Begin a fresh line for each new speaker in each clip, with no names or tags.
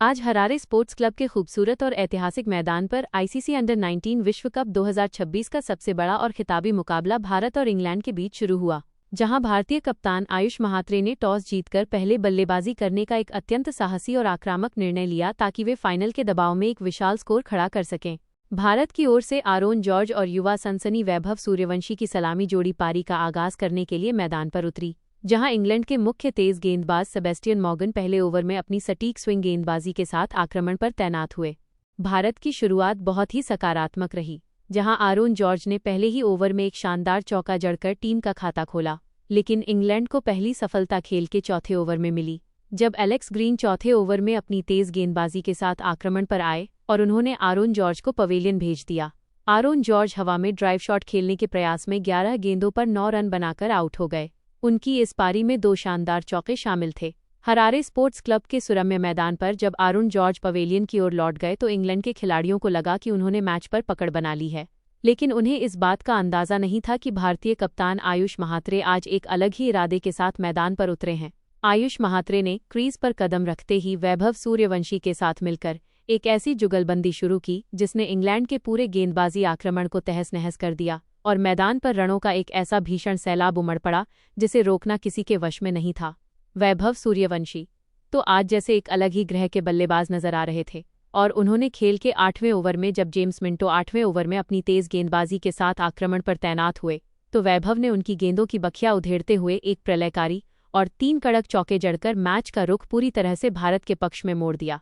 आज Harare sports club के खूबसूरत और ऐतिहासिक मैदान पर आईसीसी अंडर-19 विश्व कप 2026 का सबसे बड़ा और खिताबी मुकाबला भारत और इंग्लैंड के बीच शुरू हुआ, जहां भारतीय कप्तान आयुष महात्रे ने टॉस जीतकर पहले बल्लेबाजी करने का एक अत्यंत साहसी और आक्रामक निर्णय लिया ताकि वे फाइनल के दबाव में एक विशाल स्कोर खड़ा कर सकें। भारत की ओर से आरोन जॉर्ज और युवा सनसनी वैभव सूर्यवंशी की सलामी जोड़ी पारी का आगाज करने के लिए मैदान पर उतरी, जहां इंग्लैंड के मुख्य तेज गेंदबाज सेबेस्टियन मॉर्गन पहले ओवर में अपनी सटीक स्विंग गेंदबाजी के साथ आक्रमण पर तैनात हुए। भारत की शुरुआत बहुत ही सकारात्मक रही, जहां आरोन जॉर्ज ने पहले ही ओवर में एक शानदार चौका जड़कर टीम का खाता खोला, लेकिन इंग्लैंड को पहली सफलता खेल के चौथे ओवर में मिली, जब एलेक्स ग्रीन चौथे ओवर में अपनी तेज गेंदबाजी के साथ आक्रमण पर आए और उन्होंने आरोन जॉर्ज को पवेलियन भेज दिया। आरोन जॉर्ज हवा में ड्राइव शॉट खेलने के प्रयास में 11 गेंदों पर 9 रन बनाकर आउट हो गए। उनकी इस पारी में 2 शानदार चौके शामिल थे। हरारे स्पोर्ट्स क्लब के सुरम्य मैदान पर जब आरोन जॉर्ज पवेलियन की ओर लौट गए तो इंग्लैंड के खिलाड़ियों को लगा कि उन्होंने मैच पर पकड़ बना ली है, लेकिन उन्हें इस बात का अंदाजा नहीं था कि भारतीय कप्तान आयुष महात्रे आज एक अलग ही इरादे के साथ मैदान पर उतरे हैं। आयुष महात्रे ने क्रीज पर कदम रखते ही वैभव सूर्यवंशी के साथ मिलकर एक ऐसी जुगलबंदी शुरू की जिसने इंग्लैंड के पूरे गेंदबाजी आक्रमण को तहस नहस कर दिया और मैदान पर रनों का एक ऐसा भीषण सैलाब उमड़ पड़ा जिसे रोकना किसी के वश में नहीं था। वैभव सूर्यवंशी तो आज जैसे एक अलग ही ग्रह के बल्लेबाज नजर आ रहे थे और उन्होंने खेल के 8वें ओवर में जब जेम्स मिंटो 8वें ओवर में अपनी तेज गेंदबाजी के साथ आक्रमण पर तैनात हुए तो वैभव ने उनकी गेंदों की बखिया उधेड़ते हुए एक प्रलयकारी और 3 कड़क चौके जड़कर मैच का रुख पूरी तरह से भारत के पक्ष में मोड़ दिया।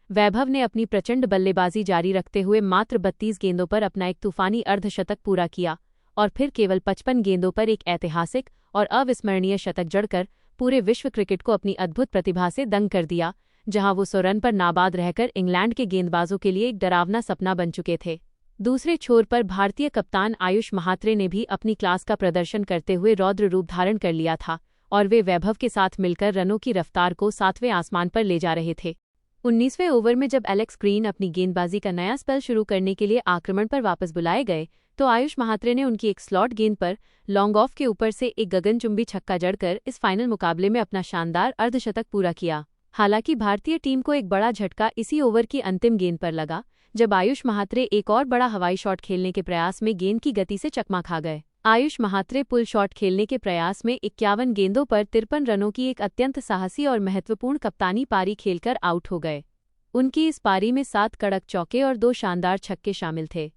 वैभव ने अपनी प्रचंड बल्लेबाजी जारी रखते हुए मात्र 32 गेंदों पर अपना एक तूफानी अर्धशतक पूरा किया और फिर केवल 55 गेंदों पर एक ऐतिहासिक और अविस्मरणीय शतक जड़कर पूरे विश्व क्रिकेट को अपनी अद्भुत प्रतिभा से दंग कर दिया, जहां वो 100 रन पर नाबाद रहकर इंग्लैंड के गेंदबाजों के लिए एक डरावना सपना बन चुके थे। दूसरे छोर पर भारतीय कप्तान आयुष महात्रे ने भी अपनी क्लास का प्रदर्शन करते हुए रौद्र रूप धारण कर लिया था और वे वैभव के साथ मिलकर रनों की रफ्तार को 7वें आसमान पर ले जा रहे थे। 19वें ओवर में जब एलेक्स ग्रीन अपनी गेंदबाजी का नया स्पेल शुरू करने के लिए आक्रमण पर वापस बुलाए गए तो आयुष महात्रे ने उनकी एक स्लॉट गेंद पर लॉन्ग ऑफ के ऊपर से एक गगनचुंबी छक्का जड़कर इस फाइनल मुकाबले में अपना शानदार अर्धशतक पूरा किया। हालांकि भारतीय टीम को एक बड़ा झटका इसी ओवर की अंतिम गेंद पर लगा, जब आयुष महात्रे एक और बड़ा हवाई शॉट खेलने के प्रयास में गेंद की गति से चकमा खा गए। आयुष महात्रे पुल शॉट खेलने के प्रयास में 51 गेंदों पर 53 रनों की एक अत्यंत साहसी और महत्वपूर्ण कप्तानी पारी खेलकर आउट हो गए। उनकी इस पारी में 7 कड़क चौके और 2 शानदार छक्के शामिल थे।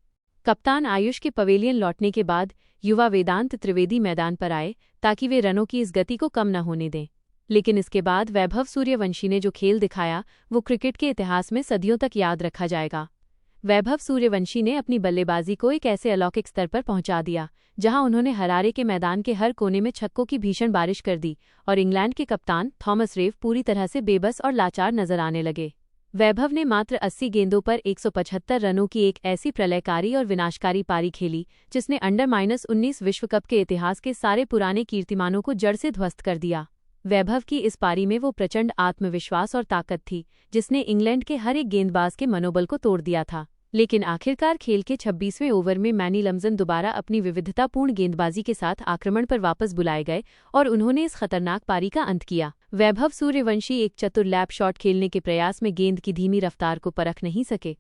कप्तान आयुष के पवेलियन लौटने के बाद युवा वेदांत त्रिवेदी मैदान पर आए ताकि वे रनों की इस गति को कम न होने दें, लेकिन इसके बाद वैभव सूर्यवंशी ने जो खेल दिखाया वो क्रिकेट के इतिहास में सदियों तक याद रखा जाएगा। वैभव सूर्यवंशी ने अपनी बल्लेबाजी को एक ऐसे अलौकिक स्तर पर पहुंचा दिया जहां उन्होंने हरारे के मैदान के हर कोने में छक्कों की भीषण बारिश कर दी और इंग्लैंड के कप्तान थॉमस रेव पूरी तरह से बेबस और लाचार नजर आने लगे। वैभव ने मात्र 80 गेंदों पर 175 रनों की एक ऐसी प्रलयकारी और विनाशकारी पारी खेली जिसने अंडर-19 विश्व कप के इतिहास के सारे पुराने कीर्तिमानों को जड़ से ध्वस्त कर दिया। वैभव की इस पारी में वो प्रचंड आत्मविश्वास और ताकत थी जिसने इंग्लैंड के हर एक गेंदबाज के मनोबल को तोड़ दिया था, लेकिन आखिरकार खेल के 26वें ओवर में मैनी लम्जन दोबारा अपनी विविधतापूर्ण गेंदबाजी के साथ आक्रमण पर वापस बुलाए गए और उन्होंने इस खतरनाक पारी का अंत किया। वैभव सूर्यवंशी एक चतुर लैप शॉट खेलने के प्रयास में गेंद की धीमी रफ्तार को परख नहीं सके,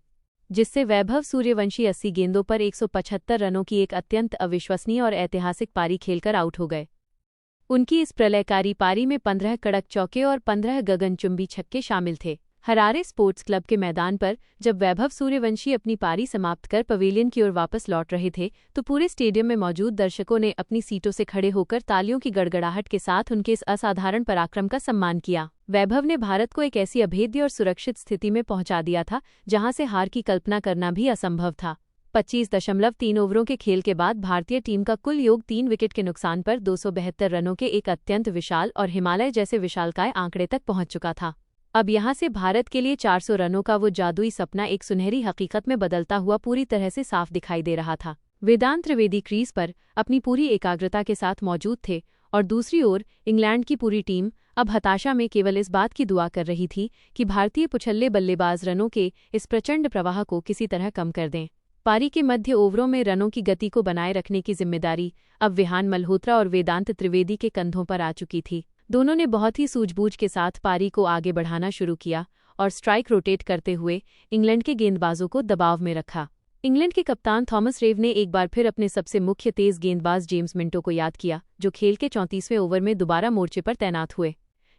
जिससे वैभव सूर्यवंशी 80 गेंदों पर 175 रनों की एक अत्यंत अविश्वसनीय और ऐतिहासिक पारी खेलकर आउट हो गए। उनकी इस प्रलयकारी पारी में 15 कड़क चौके और 15 गगनचुंबी छक्के शामिल थे। हरारे स्पोर्ट्स क्लब के मैदान पर जब वैभव सूर्यवंशी अपनी पारी समाप्त कर पवेलियन की ओर वापस लौट रहे थे तो पूरे स्टेडियम में मौजूद दर्शकों ने अपनी सीटों से खड़े होकर तालियों की गड़गड़ाहट के साथ उनके इस असाधारण पराक्रम का सम्मान किया। वैभव ने भारत को एक ऐसी अभेद्य और सुरक्षित स्थिति में पहुंचा दिया था जहां से हार की कल्पना करना भी असंभव था। 25.3 ओवरों के खेल के बाद भारतीय टीम का कुल योग 3 विकेट के नुकसान पर 272 रनों के एक अत्यंत विशाल और हिमालय जैसे विशालकाय आंकड़े तक पहुंच चुका था। अब यहां से भारत के लिए 400 रनों का वो जादुई सपना एक सुनहरी हकीकत में बदलता हुआ पूरी तरह से साफ दिखाई दे रहा था। वेदांत त्रिवेदी क्रीज पर अपनी पूरी एकाग्रता के साथ मौजूद थे और दूसरी ओर इंग्लैंड की पूरी टीम अब हताशा में केवल इस बात की दुआ कर रही थी कि भारतीय पुछल्ले बल्लेबाज रनों के इस प्रचंड प्रवाह को किसी तरह कम कर दें। पारी के मध्य ओवरों में रनों की गति को बनाए रखने की जिम्मेदारी अब विहान मल्होत्रा और वेदांत त्रिवेदी के कंधों पर आ चुकी थी। दोनों ने बहुत ही सूझबूझ के साथ पारी को आगे बढ़ाना शुरू किया और स्ट्राइक रोटेट करते हुए इंग्लैंड के गेंदबाजों को दबाव में रखा। इंग्लैंड के कप्तान थॉमस रेव ने एक बार फिर अपने सबसे मुख्य तेज गेंदबाज जेम्स मिंटो को याद किया, जो खेल के 34वें ओवर में दोबारा मोर्चे पर तैनात हुए।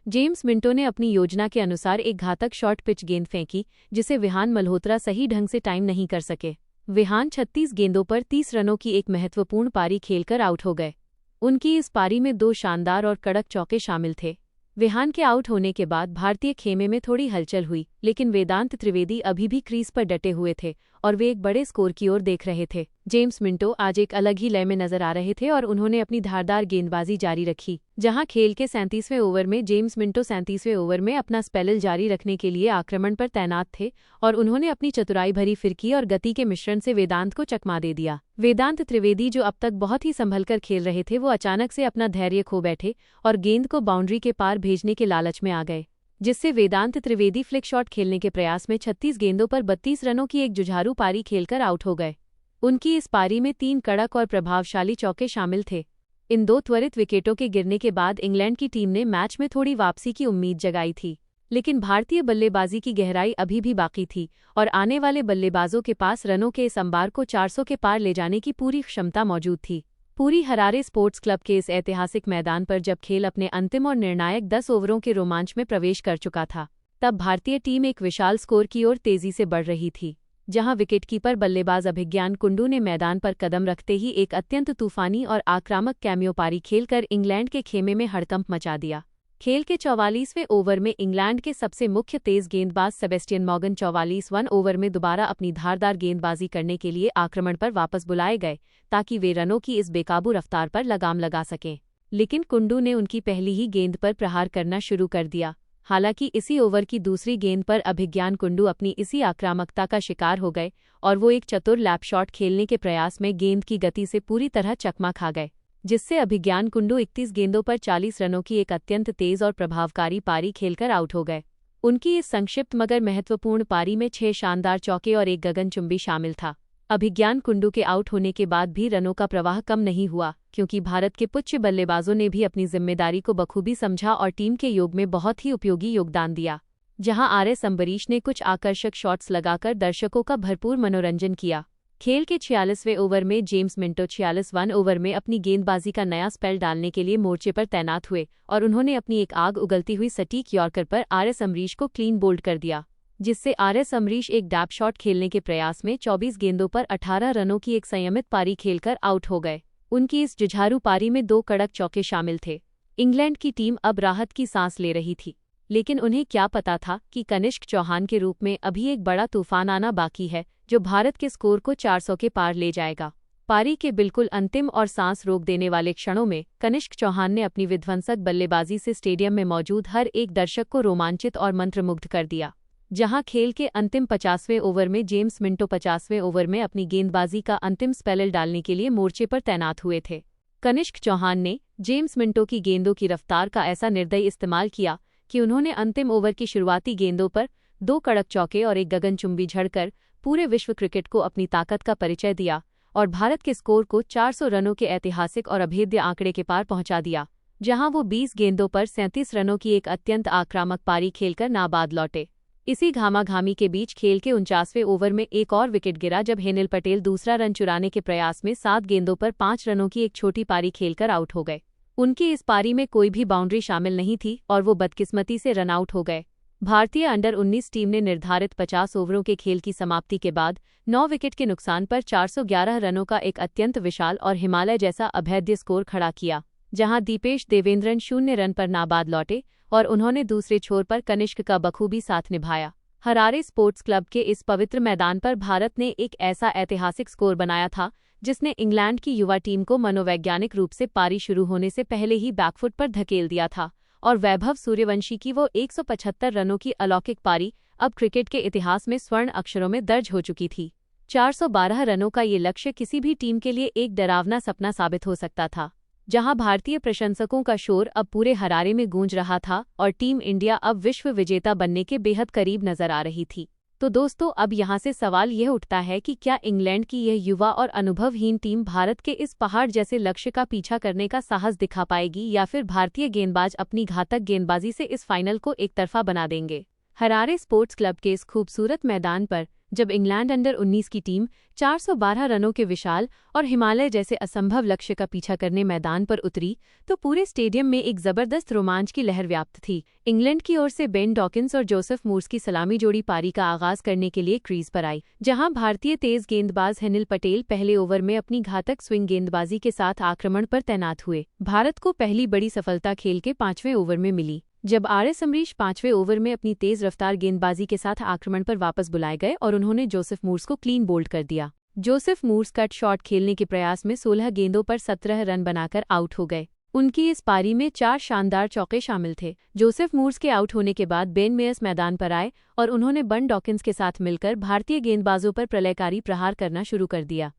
जेम्स मिंटो ने अपनी योजना के अनुसार एक घातक शॉर्ट पिच गेंद फेंकी, जिसे विहान मल्होत्रा सही ढंग से टाइम नहीं कर सके। विहान 36 गेंदों पर 30 रनों की एक महत्वपूर्ण पारी खेलकर आउट हो गए। उनकी इस पारी में 2 शानदार और कड़क चौके शामिल थे। विहान के आउट होने के बाद भारतीय खेमे में थोड़ी हलचल हुई, लेकिन वेदांत त्रिवेदी अभी भी क्रीज पर डटे हुए थे और वे एक बड़े स्कोर की ओर देख रहे थे। जेम्स मिंटो आज एक अलग ही लय में नजर आ रहे थे और उन्होंने अपनी धारदार गेंदबाजी जारी रखी। जहां खेल के 37वें ओवर में जेम्स मिंटो 37वें ओवर में अपना स्पेल जारी रखने के लिए आक्रमण पर तैनात थे और उन्होंने अपनी चतुराई भरी फिरकी और गति के मिश्रण से वेदांत को चकमा दे दिया। वेदांत त्रिवेदी, जो अब तक बहुत ही संभलकर खेल रहे थे, वो अचानक से अपना धैर्य खो बैठे और गेंद को बाउंड्री के पार भेजने के लालच में आ गए, जिससे वेदांत त्रिवेदी फ्लिक शॉट खेलने के प्रयास में 36 गेंदों पर 32 रनों की एक जुझारू पारी खेलकर आउट हो गए। उनकी इस पारी में 3 कड़क और प्रभावशाली चौके शामिल थे। इन 2 त्वरित विकेटों के गिरने के बाद इंग्लैंड की टीम ने मैच में थोड़ी वापसी की उम्मीद जगाई थी, लेकिन भारतीय बल्लेबाजी की गहराई अभी भी बाकी थी और आने वाले बल्लेबाजों के पास रनों के इस अंबार को 400 के पार ले जाने की पूरी क्षमता मौजूद थी। पूरी हरारे स्पोर्ट्स क्लब के इस ऐतिहासिक मैदान पर जब खेल अपने अंतिम और निर्णायक 10 ओवरों के रोमांच में प्रवेश कर चुका था, तब भारतीय टीम एक विशाल स्कोर की ओर तेजी से बढ़ रही थी। जहां विकेटकीपर बल्लेबाज अभिज्ञान कुंडू ने मैदान पर कदम रखते ही एक अत्यंत तूफानी और आक्रामक कैमियो पारी खेलकर इंग्लैंड के खेमे में हड़कंप मचा दिया। खेल के 44वें ओवर में इंग्लैंड के सबसे मुख्य तेज गेंदबाज सेबेस्टियन मॉर्गन 44वां ओवर में दोबारा अपनी धारदार गेंदबाजी करने के लिए आक्रमण पर वापस बुलाए गए, ताकि वे रनों की इस बेकाबू रफ्तार पर लगाम लगा सकें। लेकिन कुंडू ने उनकी पहली ही गेंद पर प्रहार करना शुरू कर दिया। हालांकि इसी ओवर की दूसरी गेंद पर अभिज्ञान कुंडू अपनी इसी आक्रामकता का शिकार हो गए और वो एक चतुर लैप शॉट खेलने के प्रयास में गेंद की गति से पूरी तरह चकमा खा गए, जिससे अभिज्ञान कुंडू 31 गेंदों पर 40 रनों की एक अत्यंत तेज और प्रभावकारी पारी खेलकर आउट हो गए। उनकी इस संक्षिप्त मगर महत्वपूर्ण पारी में 6 शानदार चौके और एक गगनचुंबी शामिल था। अभिज्ञान कुंडू के आउट होने के बाद भी रनों का प्रवाह कम नहीं हुआ, क्योंकि भारत के पुच्छ बल्लेबाजों ने भी अपनी जिम्मेदारी को बखूबी समझा और टीम के योग में बहुत ही उपयोगी योगदान दिया। जहां आरएस अम्बरीश ने कुछ आकर्षक शॉट्स लगाकर दर्शकों का भरपूर मनोरंजन किया। खेल के 46वें ओवर में जेम्स मिंटो 46वां ओवर में अपनी गेंदबाजी का नया स्पेल डालने के लिए मोर्चे पर तैनात हुए और उन्होंने अपनी एक आग उगलती हुई सटीक यॉर्कर पर आरएस अम्बरीश को क्लीन बोल्ड कर दिया, जिससे आरएस अम्बरीश एक डैप शॉट खेलने के प्रयास में 24 गेंदों पर 18 रनों की एक संयमित पारी खेलकर आउट हो गए। उनकी इस जुझारू पारी में 2 कड़क चौके शामिल थे। इंग्लैंड की टीम अब राहत की सांस ले रही थी, लेकिन उन्हें क्या पता था कि कनिष्क चौहान के रूप में अभी एक बड़ा तूफान आना बाकी है, जो भारत के स्कोर को 400 के पार ले जाएगा। पारी के बिल्कुल अंतिम और सांस रोक देने वाले क्षणों में कनिष्क चौहान ने अपनी विध्वंसक बल्लेबाजी से स्टेडियम में मौजूद हर एक दर्शक को रोमांचित और मंत्रमुग्ध कर दिया। जहां खेल के अंतिम 50वें ओवर में जेम्स मिंटो 50वें ओवर में अपनी गेंदबाजी का अंतिम स्पेल डालने के लिए मोर्चे पर तैनात हुए थे। कनिष्क चौहान ने जेम्स मिंटो की गेंदों की रफ्तार का ऐसा निर्दयी इस्तेमाल किया कि उन्होंने अंतिम ओवर की शुरुआती गेंदों पर 2 कड़क चौके और एक गगनचुंबी झड़कर पूरे विश्व क्रिकेट को अपनी ताकत का परिचय दिया और भारत के स्कोर को 400 रनों के ऐतिहासिक और अभेद्य आंकड़े के पार पहुंचा दिया, जहां वो 20 गेंदों पर 37 रनों की एक अत्यंत आक्रामक पारी खेलकर नाबाद लौटे। इसी घामाघामी के बीच खेल के 49वें ओवर में एक और विकेट गिरा, जब हेनिल पटेल दूसरा रन चुराने के प्रयास में 7 गेंदों पर 5 रनों की एक छोटी पारी खेलकर आउट हो गए। उनकी इस पारी में कोई भी बाउंड्री शामिल नहीं थी और वो बदकिस्मती से रन आउट हो गए। भारतीय अंडर 19 टीम ने निर्धारित 50 ओवरों के खेल की समाप्ति के बाद 9 विकेट के नुकसान पर 411 रनों का एक अत्यंत विशाल और हिमालय जैसा अभेद्य स्कोर खड़ा किया, जहां दीपेश देवेंद्रन 0 रन पर नाबाद लौटे और उन्होंने दूसरे छोर पर कनिष्क का बखूबी साथ निभाया। हरारे स्पोर्ट्स क्लब के इस पवित्र मैदान पर भारत ने एक ऐसा ऐतिहासिक स्कोर बनाया था जिसने इंग्लैंड की युवा टीम को मनोवैज्ञानिक रूप से पारी शुरू होने से पहले ही बैकफुट पर धकेल दिया था और वैभव सूर्यवंशी की वो 175 रनों की अलौकिक पारी अब क्रिकेट के इतिहास में स्वर्ण अक्षरों में दर्ज हो चुकी थी। 412 रनों का ये लक्ष्य किसी भी टीम के लिए एक डरावना सपना साबित हो सकता था। जहां भारतीय प्रशंसकों का शोर अब पूरे हरारे में गूंज रहा था और टीम इंडिया अब विश्व विजेता बनने के बेहद करीब नजर आ रही थी। तो दोस्तों, अब यहां से सवाल यह उठता है कि क्या इंग्लैंड की यह युवा और अनुभवहीन टीम भारत के इस पहाड़ जैसे लक्ष्य का पीछा करने का साहस दिखा पाएगी, या फिर भारतीय गेंदबाज अपनी घातक गेंदबाजी से इस फाइनल को एकतरफा बना देंगे। हरारे स्पोर्ट्स क्लब के इस खूबसूरत मैदान पर जब इंग्लैंड अंडर 19 की टीम 412 रनों के विशाल और हिमालय जैसे असंभव लक्ष्य का पीछा करने मैदान पर उतरी तो पूरे स्टेडियम में एक जबरदस्त रोमांच की लहर व्याप्त थी। इंग्लैंड की ओर से बेन डॉकिंस और जोसेफ मूर्स की सलामी जोड़ी पारी का आगाज करने के लिए क्रीज पर आई, जहां भारतीय तेज गेंदबाज हेनिल पटेल पहले ओवर में अपनी घातक स्विंग गेंदबाजी के साथ आक्रमण पर तैनात हुए। भारत को पहली बड़ी सफलता खेल के 5वें ओवर में मिली, जब आरएस अमरीश 5वें ओवर में अपनी तेज रफ्तार गेंदबाजी के साथ आक्रमण पर वापस बुलाए गए और उन्होंने जोसेफ मूर्स को क्लीन बोल्ड कर दिया। जोसेफ मूर्स कट शॉट खेलने के प्रयास में 16 गेंदों पर 17 रन बनाकर आउट हो गए। उनकी इस पारी में 4 शानदार चौके शामिल थे। जोसेफ मूर्स के आउट होने के बाद बेन मेयर्स मैदान पर आए और उन्होंने बन डॉकिंस के साथ मिलकर भारतीय गेंदबाजों पर प्रलयकारी प्रहार करना शुरू कर दिया,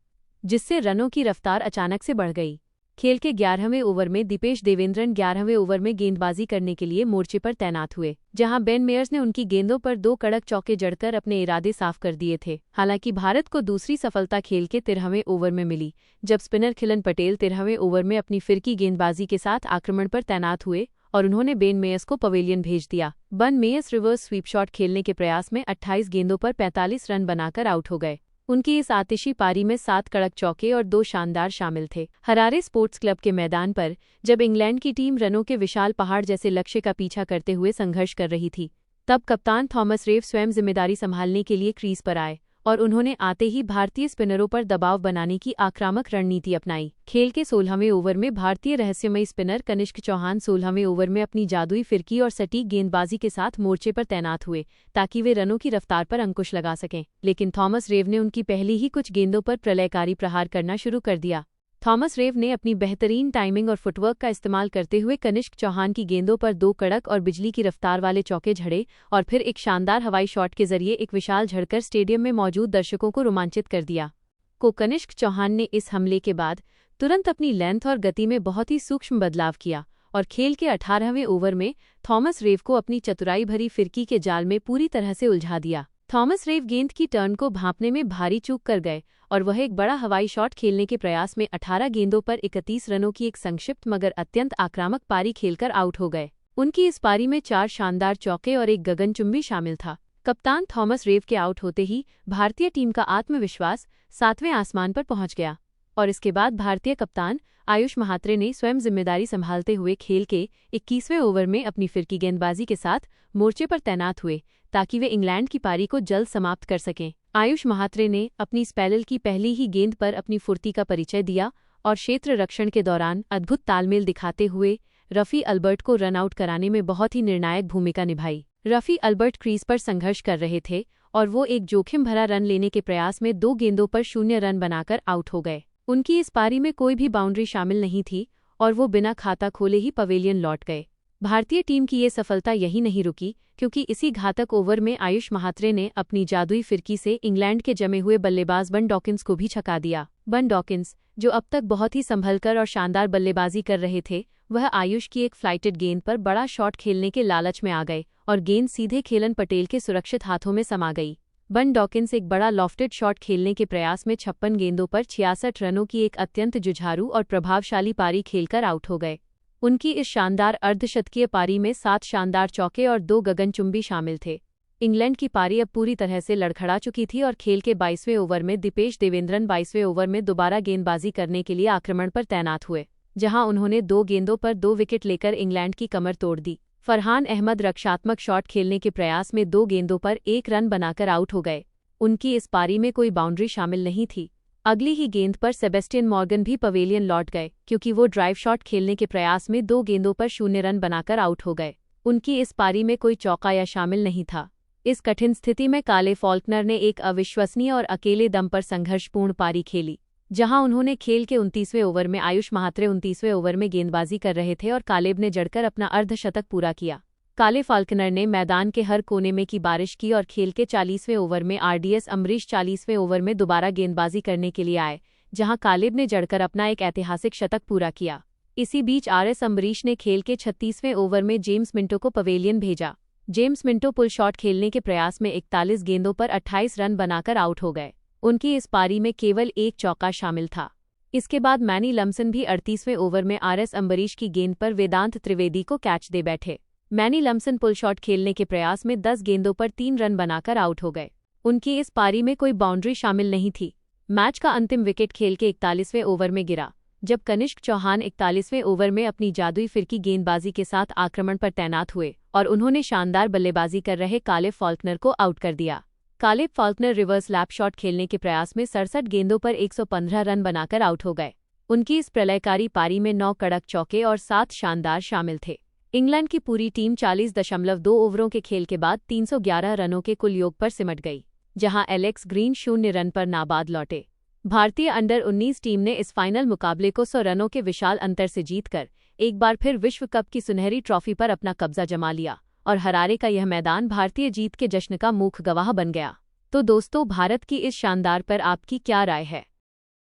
जिससे रनों की रफ्तार अचानक से बढ़ गई। खेल के 11वें ओवर में दीपेश देवेंद्रन 11वें ओवर में गेंदबाजी करने के लिए मोर्चे पर तैनात हुए, जहां बेन मेयर्स ने उनकी गेंदों पर 2 कड़क चौके जड़कर अपने इरादे साफ कर दिए थे। हालांकि भारत को दूसरी सफलता खेल के 13वें ओवर में मिली, जब स्पिनर खिलन पटेल 13वें ओवर में अपनी फिरकी गेंदबाजी के साथ आक्रमण पर तैनात हुए और उन्होंने बेन मेयर्स को पवेलियन भेज दिया। Ben Meyers reverse sweep shot खेलने के प्रयास में 28 गेंदों पर 45 रन बनाकर आउट हो गए। उनकी इस आतिशी पारी में 7 कड़क चौके और 2 शानदार शामिल थे। हरारे स्पोर्ट्स क्लब के मैदान पर जब इंग्लैंड की टीम रनों के विशाल पहाड़ जैसे लक्ष्य का पीछा करते हुए संघर्ष कर रही थी, तब कप्तान थॉमस रेव स्वयं जिम्मेदारी संभालने के लिए क्रीज पर आए और उन्होंने आते ही भारतीय स्पिनरों पर दबाव बनाने की आक्रामक रणनीति अपनाई। खेल के 16वें ओवर में भारतीय रहस्यमयी स्पिनर कनिष्क चौहान 16वें ओवर में अपनी जादुई फिरकी और सटीक गेंदबाजी के साथ मोर्चे पर तैनात हुए ताकि वे रनों की रफ्तार पर अंकुश लगा सकें, लेकिन थॉमस रेव ने उनकी पहली ही कुछ गेंदों पर प्रलयकारी प्रहार करना शुरू कर दिया। थॉमस रेव ने अपनी बेहतरीन टाइमिंग और फुटवर्क का इस्तेमाल करते हुए कनिष्क चौहान की गेंदों पर 2 कड़क और बिजली की रफ्तार वाले चौके झड़े और फिर एक शानदार हवाई शॉट के जरिए एक विशाल झड़कर स्टेडियम में मौजूद दर्शकों को रोमांचित कर दिया। कनिष्क चौहान ने इस हमले के बाद तुरंत अपनी लेंथ और गति में बहुत ही सूक्ष्म बदलाव किया और खेल के 18वें ओवर में थॉमस रेव को अपनी चतुराई भरी फिरकी के जाल में पूरी तरह से उलझा दिया। थॉमस रेव गेंद की टर्न को भांपने में भारी चूक कर गए और वह एक बड़ा हवाई शॉट खेलने के प्रयास में 18 गेंदों पर 31 रनों की एक संक्षिप्त मगर अत्यंत आक्रामक पारी खेलकर आउट हो गए। उनकी इस पारी में 4 शानदार चौके और एक गगनचुंबी शामिल था। कप्तान थॉमस रेव के आउट होते ही भारतीय टीम का आत्मविश्वास 7वें आसमान पर पहुंच गया और इसके बाद भारतीय कप्तान आयुष महात्रे ने स्वयं जिम्मेदारी संभालते हुए खेल के 21वें ओवर में अपनी फिरकी गेंदबाजी के साथ मोर्चे पर तैनात हुए ताकि वे इंग्लैंड की पारी को जल्द समाप्त कर सकें। आयुष महात्रे ने अपनी स्पेल की पहली ही गेंद पर अपनी फुर्ती का परिचय दिया और क्षेत्र रक्षण के दौरान अद्भुत तालमेल दिखाते हुए रफी अल्बर्ट को रन आउट कराने में बहुत ही निर्णायक भूमिका निभाई। रफी अल्बर्ट क्रीज पर संघर्ष कर रहे थे और वो एक जोखिम भरा रन लेने के प्रयास में 2 गेंदों पर 0 रन बनाकर आउट हो गए। उनकी इस पारी में कोई भी बाउंड्री शामिल नहीं थी और वो बिना खाता खोले ही पवेलियन लौट गए। भारतीय टीम की ये सफलता यही नहीं रुकी, क्योंकि इसी घातक ओवर में आयुष महात्रे ने अपनी जादुई फिरकी से इंग्लैंड के जमे हुए बल्लेबाज बेन डॉकिंस को भी छका दिया। बेन डॉकिंस, जो अब तक बहुत ही संभलकर और शानदार बल्लेबाजी कर रहे थे, वह आयुष की एक फ्लाइटेड गेंद पर बड़ा शॉट खेलने के लालच में आ गए और गेंद सीधे खेलन पटेल के सुरक्षित हाथों में समा गई। बेन डॉकिंस एक बड़ा लॉफ्टेड शॉट खेलने के प्रयास में 56 गेंदों पर 66 रनों की एक अत्यंत जुझारू और प्रभावशाली पारी खेलकर आउट हो गए। उनकी इस शानदार अर्धशतकीय पारी में 7 शानदार चौके और 2 गगनचुंबी शामिल थे। इंग्लैंड की पारी अब पूरी तरह से लड़खड़ा चुकी थी और खेल के 22वें ओवर में दीपेश देवेंद्रन 22वें ओवर में दोबारा गेंदबाजी करने के लिए आक्रमण पर तैनात हुए, जहां उन्होंने 2 गेंदों पर 2 विकेट लेकर इंग्लैंड की कमर तोड़ दी। फरहान अहमद रक्षात्मक शॉट खेलने के प्रयास में 2 गेंदों पर 1 रन बनाकर आउट हो गए। उनकी इस पारी में कोई बाउंड्री शामिल नहीं थी। अगली ही गेंद पर सेबेस्टियन मॉर्गन भी पवेलियन लौट गए, क्योंकि वो ड्राइव शॉट खेलने के प्रयास में 2 गेंदों पर 0 रन बनाकर आउट हो गए। उनकी इस पारी में कोई चौका या शामिल नहीं था। इस कठिन स्थिति में काले फॉल्कनर ने एक अविश्वसनीय और अकेले दम पर संघर्षपूर्ण पारी खेली, जहां उन्होंने खेल के 29वें ओवर में आयुष महात्रे 29वें ओवर में गेंदबाजी कर रहे थे और कालेब ने जड़कर अपना अर्धशतक पूरा किया। काले फाल्कनर ने मैदान के हर कोने में की बारिश की और खेल के 40वें ओवर में आरडीएस अमरीश 40वें ओवर में दोबारा गेंदबाजी करने के लिए आए, जहां कालेब ने जड़कर अपना एक ऐतिहासिक शतक पूरा किया। इसी बीच आरएस अमरीश ने खेल के 36वें ओवर में जेम्स मिंटो को पवेलियन भेजा। जेम्स मिंटो पुल शॉट खेलने के प्रयास में 41 गेंदों पर 28 रन बनाकर आउट हो गए। उनकी इस पारी में केवल 1 चौका शामिल था। इसके बाद मैनी लम्सन भी 38वें ओवर में आरएस अम्बरीश की गेंद पर वेदांत त्रिवेदी को कैच दे बैठे। मैनी लम्सन पुल शॉट खेलने के प्रयास में 10 गेंदों पर 3 रन बनाकर आउट हो गए। उनकी इस पारी में कोई बाउंड्री शामिल नहीं थी। मैच का अंतिम विकेट खेल के 41वें ओवर में गिरा, जब कनिष्क चौहान 41वें ओवर में अपनी जादुई फिरकी गेंदबाजी के साथ आक्रमण पर तैनात हुए और उन्होंने शानदार बल्लेबाजी कर रहे कालेब फॉल्कनर को आउट कर दिया। Caleb Faulkner reverse lap shot खेलने के प्रयास में 67 गेंदों पर 115 रन बनाकर आउट हो गए। उनकी इस प्रलयकारी पारी में 9 कड़क चौके और 7 शानदार शामिल थे। इंग्लैंड की पूरी टीम 40.2 ओवरों के खेल के बाद 311 रनों के कुल योग पर सिमट गई, जहां एलेक्स ग्रीन 0 रन पर नाबाद लौटे। भारतीय अंडर-19 टीम ने इस फाइनल मुकाबले को 100 रनों के विशाल अंतर से जीतकर एक बार फिर विश्व कप की सुनहरी ट्रॉफी पर अपना कब्जा जमा लिया और हरारे का यह मैदान भारतीय जीत के जश्न का मूक गवाह बन गया। तो दोस्तों, भारत की इस शानदार पर आपकी क्या राय है?